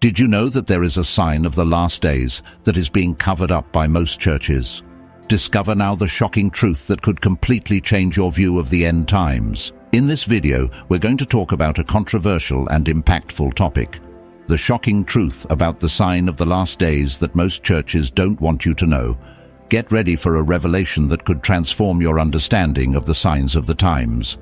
Did you know that there is a sign of the last days that is being covered up by most churches? Discover now the shocking truth that could completely change your view of the end times. In this video, we're going to talk about a controversial and impactful topic: the shocking truth about the sign of the last days that most churches don't want you to know. Get ready for a revelation that could transform your understanding of the signs of the times.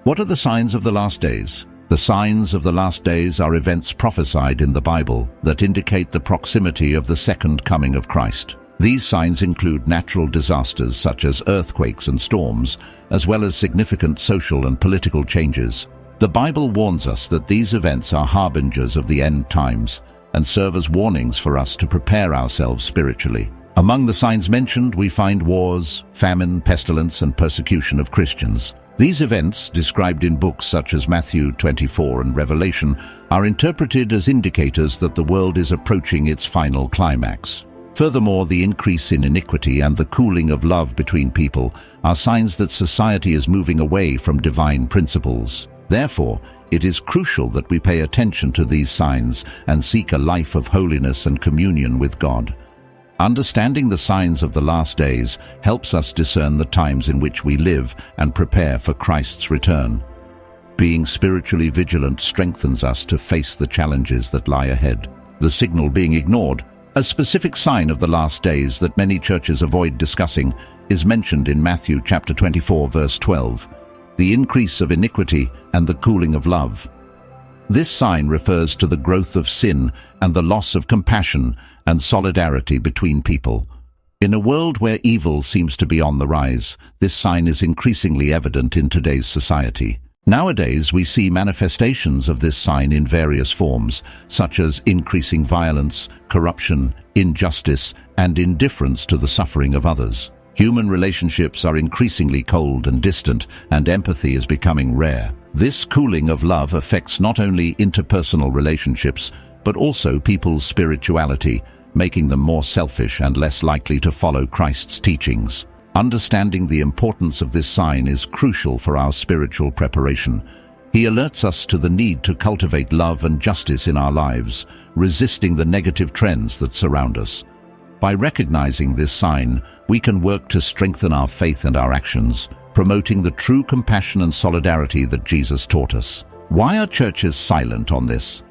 What are the signs of the last days? The signs of the last days are events prophesied in the Bible that indicate the proximity of the second coming of Christ. These signs include natural disasters such as earthquakes and storms, as well as significant social and political changes. The Bible warns us that these events are harbingers of the end times and serve as warnings for us to prepare ourselves spiritually. Among the signs mentioned, we find wars, famine, pestilence, and persecution of Christians. These events, described in books such as Matthew 24 and Revelation, are interpreted as indicators that the world is approaching its final climax. Furthermore, the increase in iniquity and the cooling of love between people are signs that society is moving away from divine principles. Therefore, it is crucial that we pay attention to these signs and seek a life of holiness and communion with God. Understanding the signs of the last days helps us discern the times in which we live and prepare for Christ's return. Being spiritually vigilant strengthens us to face the challenges that lie ahead. The signal being ignored, a specific sign of the last days that many churches avoid discussing, is mentioned in Matthew chapter 24 verse 12, the increase of iniquity and the cooling of love. This sign refers to the growth of sin and the loss of compassion and solidarity between people. In a world where evil seems to be on the rise, this sign is increasingly evident in today's society. Nowadays, we see manifestations of this sign in various forms, such as increasing violence, corruption, injustice, and indifference to the suffering of others. Human relationships are increasingly cold and distant, and empathy is becoming rare. This cooling of love affects not only interpersonal relationships, but also people's spirituality, making them more selfish and less likely to follow Christ's teachings. Understanding the importance of this sign is crucial for our spiritual preparation. He alerts us to the need to cultivate love and justice in our lives, resisting the negative trends that surround us. By recognizing this sign, we can work to strengthen our faith and our actions, promoting the true compassion and solidarity that Jesus taught us. Why are churches silent on this?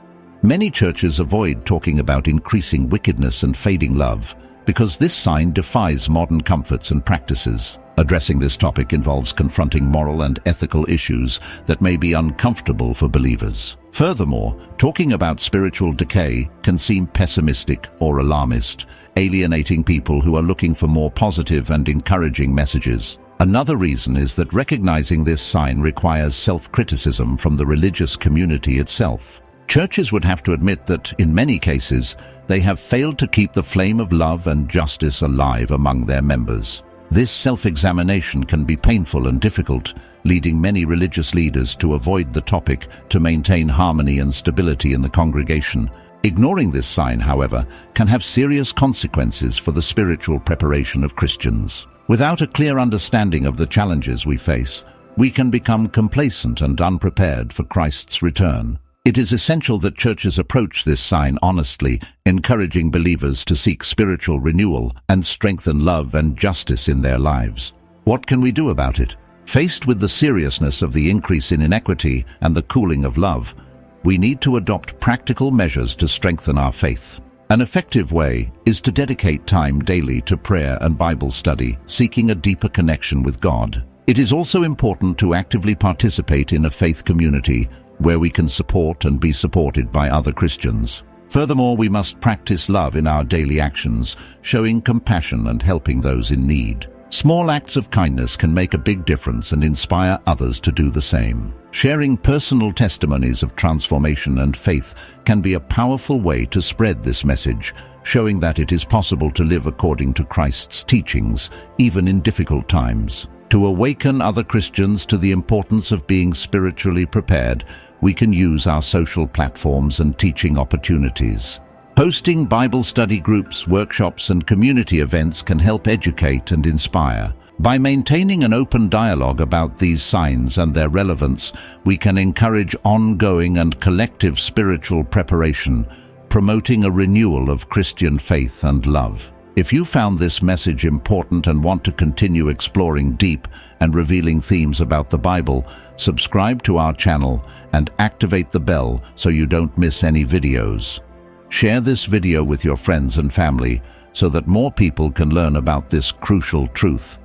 Many churches avoid talking about increasing wickedness and fading love because this sign defies modern comforts and practices. Addressing this topic involves confronting moral and ethical issues that may be uncomfortable for believers. Furthermore, talking about spiritual decay can seem pessimistic or alarmist, alienating people who are looking for more positive and encouraging messages. Another reason is that recognizing this sign requires self-criticism from the religious community itself. Churches would have to admit that, in many cases, they have failed to keep the flame of love and justice alive among their members. This self-examination can be painful and difficult, leading many religious leaders to avoid the topic to maintain harmony and stability in the congregation. Ignoring this sign, however, can have serious consequences for the spiritual preparation of Christians. Without a clear understanding of the challenges we face, we can become complacent and unprepared for Christ's return. It is essential that churches approach this sign honestly, encouraging believers to seek spiritual renewal and strengthen love and justice in their lives. What can we do about it? Faced with the seriousness of the increase in inequity and the cooling of love, we need to adopt practical measures to strengthen our faith. An effective way is to dedicate time daily to prayer and Bible study, seeking a deeper connection with God. It is also important to actively participate in a faith community where we can support and be supported by other Christians. Furthermore, we must practice love in our daily actions, showing compassion and helping those in need. Small acts of kindness can make a big difference and inspire others to do the same. Sharing personal testimonies of transformation and faith can be a powerful way to spread this message, showing that it is possible to live according to Christ's teachings, even in difficult times. To awaken other Christians to the importance of being spiritually prepared, we can use our social platforms and teaching opportunities. Hosting Bible study groups, workshops, and community events can help educate and inspire. By maintaining an open dialogue about these signs and their relevance, we can encourage ongoing and collective spiritual preparation, promoting a renewal of Christian faith and love. If you found this message important and want to continue exploring deep and revealing themes about the Bible, subscribe to our channel and activate the bell so you don't miss any videos. Share this video with your friends and family so that more people can learn about this crucial truth.